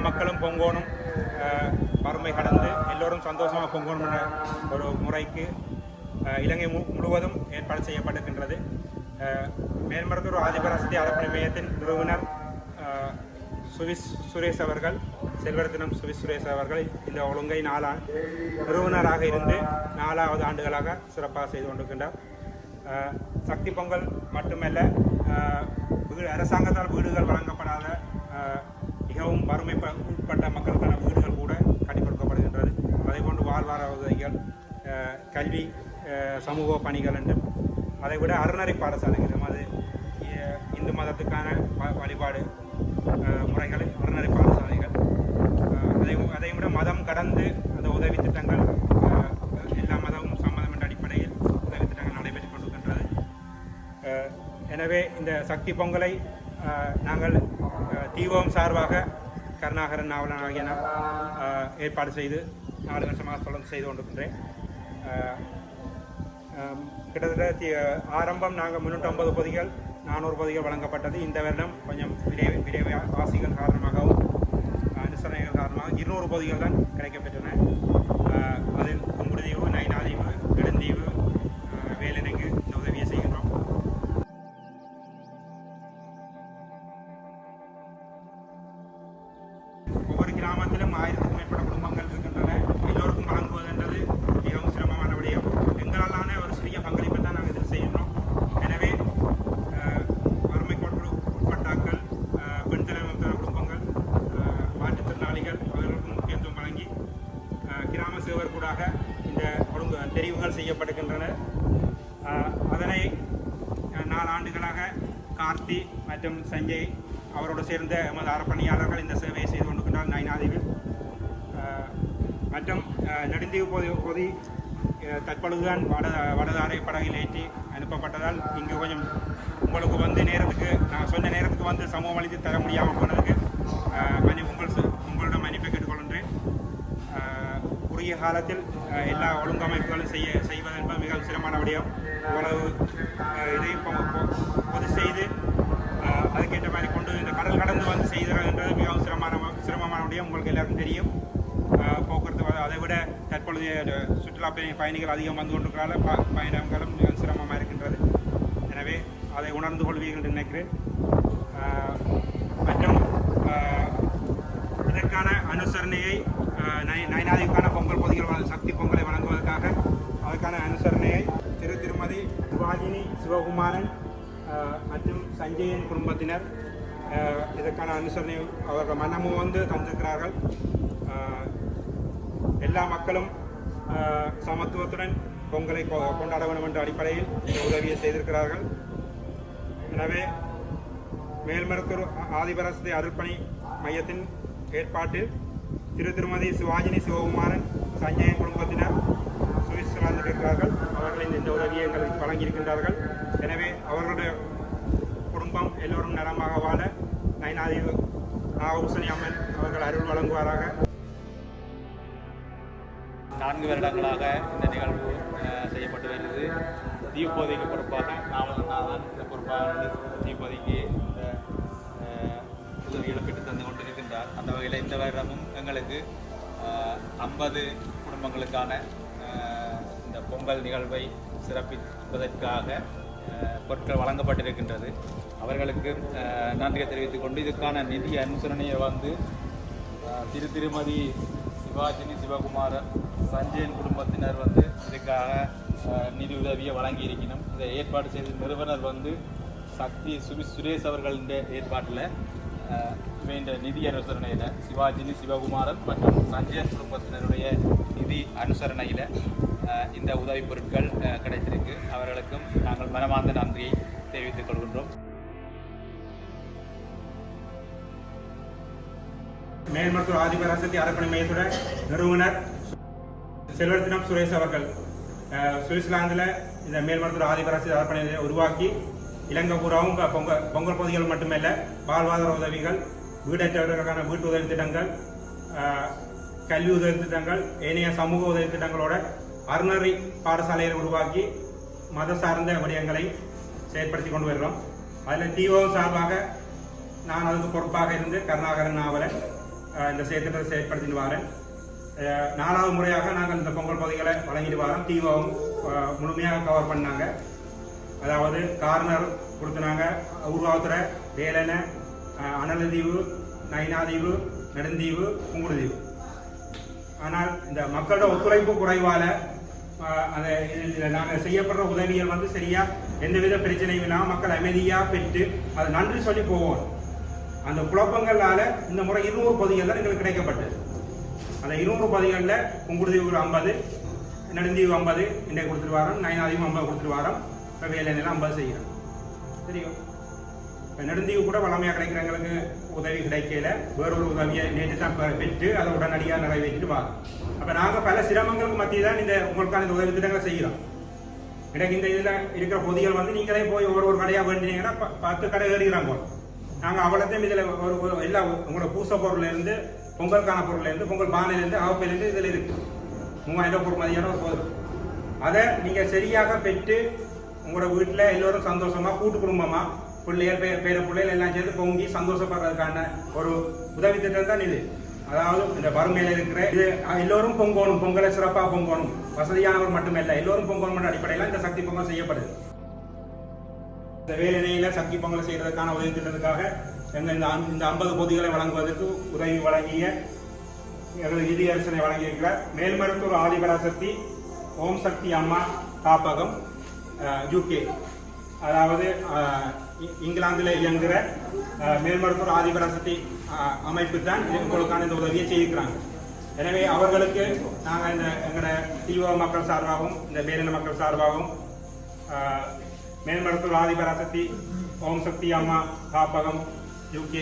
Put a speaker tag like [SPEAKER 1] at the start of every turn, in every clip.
[SPEAKER 1] மக்களும் பொங்கோணும், வறுமை கடந்து எல்லோரும் சந்தோஷமாக பொங்கோணும் என்ற ஒரு முறைக்கு இலங்கை முழுவதும் ஏற்பாடு செய்யப்பட்டிருக்கின்றது. மேல்மருத்துவர் ஆதிபராசக்தி அறப்பணி மையத்தின் நிறுவனர் சுரேஷ் அவர்கள், செல்வரத்தினம் சுரேஷ் அவர்கள் இந்த ஒழுங்கை நிறுவனராக இருந்து 4வது ஆண்டுகளாக சிறப்பாக செய்து கொண்டிருக்கின்றார். சக்தி பொங்கல் மட்டுமல்ல, அரசாங்கத்தால் வீடுகள் வழங்கப்படாத மிகவும் வறுமை உட்பட்ட மக்களுக்கான வீடுகள் கூட கட்டி கொடுக்கப்படுகின்றது. அதேபோன்று வாழ்வார உதவிகள், கல்வி, சமூக பணிகள் என்றும் அதைவிட அறநெறி பாடசாலைகள், அது இந்து மதத்துக்கான வழிபாடு முறைகள், அறநெறி பாடசாலைகள், அதை விட மதம் கடந்து அந்த உதவி திட்டங்கள், எல்லா மதமும் சம்மதம் என்ற அடிப்படையில் உதவி திட்டங்கள் நடைபெற்றுக் கொண்டிருக்கின்றது. எனவே இந்த சக்தி பொங்கலை நாங்கள் தீபம் சார்பாக கருணாகரன் நாவலன் ஆகிய நான் ஏற்பாடு செய்து 4 வருஷமாக தொடர்ந்து செய்து கொண்டிருக்கின்றேன். கிட்டத்தட்ட ஆரம்பம் நாங்கள் 350 பொதிகள் 400 பொதிகள் வழங்கப்பட்டது. இந்த வருடம் கொஞ்சம் விரைவாசிகள் காரணமாகவும் அனுசரணைகள் காரணமாக 200 பொதிகள் தான் கிடைக்கப்பெற்றன. அதில் புங்குடுதீவு, நைனாதீவு, நெடுந்தீவு, வேலனைக்கு இந்த உதவியை செய்கின்றோம். ஒவ்வொரு கிராமத்திலும் 1000க்கும் மேற்பட்ட குடும்பங்கள் இருக்கின்றன. எல்லோருக்கும் வழங்குவதென்றது மிகவும் சிரமமான விடயம். எங்களாலான ஒரு சிறிய பங்களிப்பை தான் நாங்கள் இதில் செய்கின்றோம். எனவே வறுமை உட்பட்டாக்கள், பெண் தலைமையான குடும்பங்கள், மாற்றுத்திறனாளிகள் அவர்களுக்கு முக்கியத்துவம் வழங்கி கிராம சேவர் கூடாக இந்த தெரிவுகள் செய்யப்படுகின்றன. அதனை 4 ஆண்டுகளாக கார்த்தி மற்றும் சஞ்சய் அவரோடு சேர்ந்த எமது அறப்பணியாளர்கள் இந்த சேவையை செய்து கொண்டிருக்கின்றார். நைனாதீவில் மற்றும் நெடுந்தீவு பொதி தற்பொழுதுதான் வடதாரை படகில் ஏற்றி அனுப்பப்பட்டதால் இங்கு கொஞ்சம் உங்களுக்கு வந்து நேரத்துக்கு நான் சொன்ன நேரத்துக்கு வந்து சமூகம் அளித்து தர முடியாமல் போனதுக்கு உங்களிடம் மன்னிப்பை கேட்டுக்கொள்கின்றேன். குறுகிய காலத்தில் எல்லா ஒழுங்கமைப்புகளும் செய்வது என்பது மிகவும் சிரமமான விடயம். இவ்வளவு இதையும் பொது செய்து அதுக்கேற்ற மாதிரி கொண்டு இந்த கடல் கடந்து வந்து செய்கிறது மிகவும் சிரமமான விடயம். உங்களுக்கு எல்லாருக்கும் தெரியும். போக்குவரத்து அதை விட தற்பொழுதைய சுற்றுலா பயணிகள் அதிகம் வந்து கொண்டிருக்கிறார்கள். பயணங்களும் மிக சிரமமாக இருக்கின்றது. எனவே அதை உணர்ந்து கொள்வீர்கள் என்று நினைக்கிறேன். மற்றும் இதற்கான அனுசரணையை நைனாதிக்கான பொங்கல் பொதிகள் சக்தி பொங்கலை வழங்குவதற்காக அதற்கான அனுசரணையை திருமதி சிவாஜினி சிவகுமாரன் மற்றும் சஞ்சயன் குடும்பத்தினர் இதற்கான அனுசரணை அவர்கள் மனமும் வந்து தந்திருக்கிறார்கள். எல்லா மக்களும் சமத்துவத்துடன் பொங்கலை கொண்டாட வேண்டும் என்ற அடிப்படையில் இந்த உதவியை செய்திருக்கிறார்கள். எனவே மேல்மருத்துவர் ஆதிபராசக்தி அருள்பணி மையத்தின் ஏற்பாட்டில் திருமதி சிவாஜினி சிவகுமாரன் சஞ்சயன் குடும்பத்தினர் சுவிட்சர்லாந்திருக்கிறார்கள். அவர்கள் இந்த உதவியை எங்களுக்கு வழங்கியிருக்கின்றார்கள். எனவே அவர்களுடைய குடும்பம் எல்லோரும் நலமாக வாழ நைனாதீவு நாகபூசணி அம்மன் அவர்கள் அருள் வழங்குவாராக.
[SPEAKER 2] 4 வருடங்களாக இந்த நிகழ்வு செய்யப்பட்டு வருகிறது. தீப்போதைக்கு பொறுப்பாக நாவலநாதன் இந்த பொறுப்பாக தீப்போதைக்கு இந்த உதவிகளை பெற்று தந்து கொண்டிருக்கின்றார். அந்த வகையில் இந்த வருடமும் எங்களுக்கு 50 குடும்பங்களுக்கான இந்த பொங்கல் நிகழ்வை சிறப்பிப்பதற்காக பொருட்கள் வழங்கப்பட்டிருக்கின்றது. அவர்களுக்கு நன்றியை தெரிவித்துக் கொண்டு இதுக்கான நிதி அனுசரணையை வந்து திருமதி சிவாஜினி சிவகுமாரன் சஞ்சயன் குடும்பத்தினர் வந்து இதுக்காக நிதி உதவியை வழங்கி இருக்கணும். இதை ஏற்பாடு செய்த நிறுவனர் வந்து சக்தி சுரேஷ் அவர்களின் ஏற்பாட்டில் இந்த நிதி அனுசரணையில் சிவாஜினி சிவகுமாரன் மற்றும் சஞ்சயன் குடும்பத்தினருடைய நிதி அனுசரணையில் இந்த உதவி பொருட்கள் கிடைத்திருக்கு. அவர்களுக்கும் நாங்கள் மனமார்ந்த நன்றியை தெரிவித்துக் கொள்கின்றோம்.
[SPEAKER 1] மேல்மருத்துவர் ஆதிபராசக்தி அறப்பணி மையத்தோட நிறுவனர் செல்வரத்தினம் சுரேஷ் அவர்கள் சுவிட்சர்லாந்தில் இந்த மேல்மருத்துவர் ஆதிபராசக்தி அறப்பணியை உருவாக்கி இலங்கை பூராவும் பொங்கல் பகுதிகள் மட்டுமல்ல, வாழ்வாதார உதவிகள், வீடற்றவர்களுக்கான வீட்டு உதவி திட்டங்கள், கல்வி உதவி திட்டங்கள், ஏனைய சமூக உதவி திட்டங்களோட அறநெறி பாடசாலைகளை உருவாக்கி மத சார்ந்த விடயங்களை செயற்படுத்தி கொண்டு வருகிறோம். அதில் டிஓ சார்பாக நான் அதுக்கு பொறுப்பாக இருந்து கருணாகரன் நாவலன் இந்த செயற்திட்டத்தை செயற்படுத்திட்டு வரேன். 4வது முறையாக நாங்கள் இந்த பொங்கல் பகுதிகளை வழங்கிட்டு வரோம். தீபாவும் முழுமையாக கவர் பண்ணாங்க. அதாவது கார்னர் கொடுத்துனாங்க, உருவாத்துறை, வேலனை, அனலதீவு, நைனாதீவு, நெடுந்தீவு, புங்குடுதீவு. ஆனால் இந்த மக்களோட ஒத்துழைப்பு குறைவால அதை நாங்கள் செய்யப்படுற உதவிகள் வந்து சரியா எந்தவித பிரச்சனையும் இல்லாமல் மக்கள் அமைதியாக பெற்று அதை நன்றி சொல்லி போவோம். அந்த குழப்பங்களால் இந்த முறை 200 பொதிகள் தான் எங்களுக்கு கிடைக்கப்பட்டது. அந்த 200 பொதிகளில் புங்குடுதீவு 50, நெடுந்தீவு 50 இன்றைக்கு கொடுத்துட்டு வரோம், நைனாதீவு 50 கொடுத்துட்டு வரோம், இப்போ வேலையெல்லாம் 50 செய்கிறோம். தெரியும். இப்போ நெடுந்தீவு கூட வளமையாக கிடைக்கிறவங்களுக்கு உதவி கிடைக்கல, வேறொரு உதவியை நேற்று தான் பெற்று அதை உடனடியாக நிறைவேற்றிட்டு வரோம். அப்போ நாங்கள் பல சிரமங்களுக்கு மத்திய தான் இந்த உங்களுக்கான இந்த உதவி திட்டங்களை செய்கிறோம். எனக்கு இந்த இதில் இருக்கிற பொதிகள் வந்து நீங்களே போய் ஒரு கடையாக வேண்டினீங்கன்னா 10 கடை ஏறுகிறோம் போல். நாங்கள் அவ்வளோத்தையும் இதில் ஒரு எல்லா உங்களோட பூச பொருள்லேருந்து, பொங்கலுக்கான பொருள்லேருந்து, பொங்கல் பானையிலேருந்து, அவப்பையிலேருந்து இதில் இருக்குது 3000 பொருள் மதியான ஒரு பொருள். அதை நீங்கள் சரியாக பெற்று உங்களோட வீட்டில் எல்லோரும் சந்தோஷமாக கூட்டு குடும்பமாக பிள்ளைகள் பேர பிள்ளைகள் எல்லாம் சேர்ந்து பொங்கி சந்தோஷப்படுறதுக்கான ஒரு உதவி திட்டம் தான் இது. அதாவது இந்த வறுமையில் இருக்கிற இது எல்லோரும் பொங்கணும், பொங்கலை சிறப்பாக பொங்கணும், வசதியானவர் மட்டுமல்ல எல்லோரும் பொங்கணும் அடிப்படையில் இந்த சக்தி பொங்கல் செய்யப்படுது. இந்த வேலையில சக்தி பொங்கல் செய்யறதுக்கான உதவி திட்டத்துக்காக எங்கள் இந்த 50 பொதிகளை வழங்குவதற்கு உதவி வழங்கிய எங்களது நிதி அரசனை வழங்கியிருக்கிற மேல்மருத்தூர் ஆதிபராசக்தி ஓம் சக்தி அம்மா காப்பகம் UK, அதாவது இங்கிலாந்தில் இயங்குகிற மேல்மருத்தூர் ஆதிபராசக்தி அமைப்பு தான் உங்களுக்கான இந்த உதவியை செய்திருக்கிறாங்க. எனவே அவர்களுக்கு நாங்கள் இந்த எங்களோட தீவ மக்கள் சார்பாகவும் இந்த வேலின மக்கள் சார்பாகவும் மேல்மருத்தூர் ஆதிபராசக்தி ஓம் சக்தி அம்மா காப்பகம் UK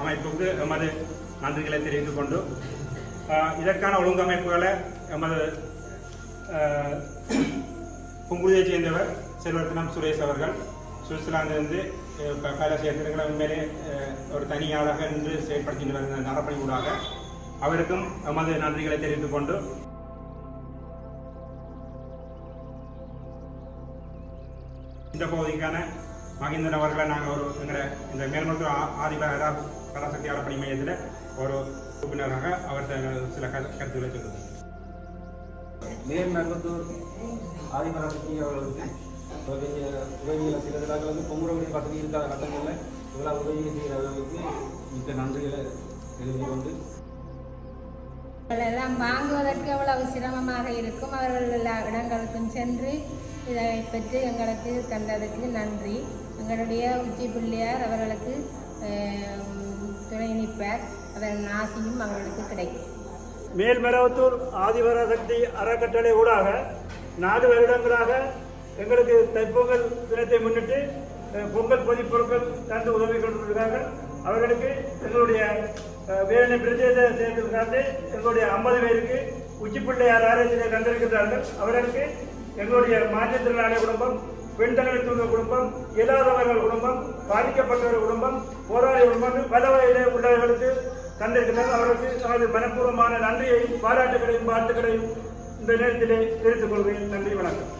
[SPEAKER 1] அமைப்புக்கு எமது நன்றிகளை தெரிவித்துக் கொண்டு இதற்கான ஒழுங்கமைப்புகளை எமது புங்குடுதியைச் சேர்ந்தவர் செல்வரத்னம் சுரேஷ் அவர்கள் சுவிட்சர்லாந்திலிருந்து பல செயற்திட்டங்களை உண்மையிலே ஒரு தனியாளாக நின்று செயற்படுத்திட்டு வருகிற நரப்பணி ஊடாக அவருக்கும் எமது நன்றிகளை தெரிவித்துக் கொண்டு இந்த பகுதிக்கான மகிந்தன் அவர்களை நாங்கள் இந்த மேல்மருத்துவ ஆதிபராசக்தி அறப்பணி மையத்தில் ஒரு உறுப்பினராக அவர் சில கருத்துக்களை சொல்லுவார்.
[SPEAKER 3] மேல்மருத்தூர் ஆதிபராசக்தி அவர்களுக்கு உதவிகளை செய்கிறதுக்காக வந்து பொங்குடைய வசதி இல்லாத கட்டங்களில் இவ்வளோ உதவியை செய்கிறவர்களுக்கு மிக்க நன்றிகளை தெரிவித்து கொண்டு
[SPEAKER 4] எல்லாம் வாங்குவதற்கு எவ்வளவு சிரமமாக இருக்கும். அவர்கள் எல்லா இடங்களுக்கும் சென்று இதை பெற்று எங்களுக்கு தந்ததுக்கு நன்றி. எங்களுடைய உச்சி பிள்ளையார் அவர்களுக்கு துணை நிற்பார். அவர்கள் ஆசியும் அவர்களுக்கு கிடைக்கும்.
[SPEAKER 5] மேல்மருவத்தூர் ஆதிபராசக்தி அறக்கட்டளை ஊடாக 4 வருடங்களாக எங்களுக்கு தைப்பொங்கல் தினத்தை முன்னிட்டு பொங்கல் பொதிப்பொருட்கள் தந்து உதவி கொண்டிருக்கிறார்கள். அவர்களுக்கு எங்களுடைய வேலை பிரதேச சேர்ந்திருக்காங்க. எங்களுடைய 50 பேருக்கு உச்சிப்பிள்ளையார் ஆராய்ச்சியை தந்திருக்கிறார்கள். அவர்களுக்கு எங்களுடைய மாற்றுத்திறனாளி குடும்பம், பெண் தலைமைத்துவ குடும்பம், இயலாதவர்கள் குடும்பம், பாதிக்கப்பட்டவர்கள் குடும்பம், போராளி குடும்பம் பல வகையிலே உள்ளவர்களுக்கு தந்திருக்கிறார்கள். அவர்களுக்கு தமது மனப்பூர்வமான நன்றியையும் பாராட்டுகளையும் வாழ்த்துக்களையும் இந்த நேரத்திலே தெரிவித்துக் கொள்கிறேன். நன்றி, வணக்கம்.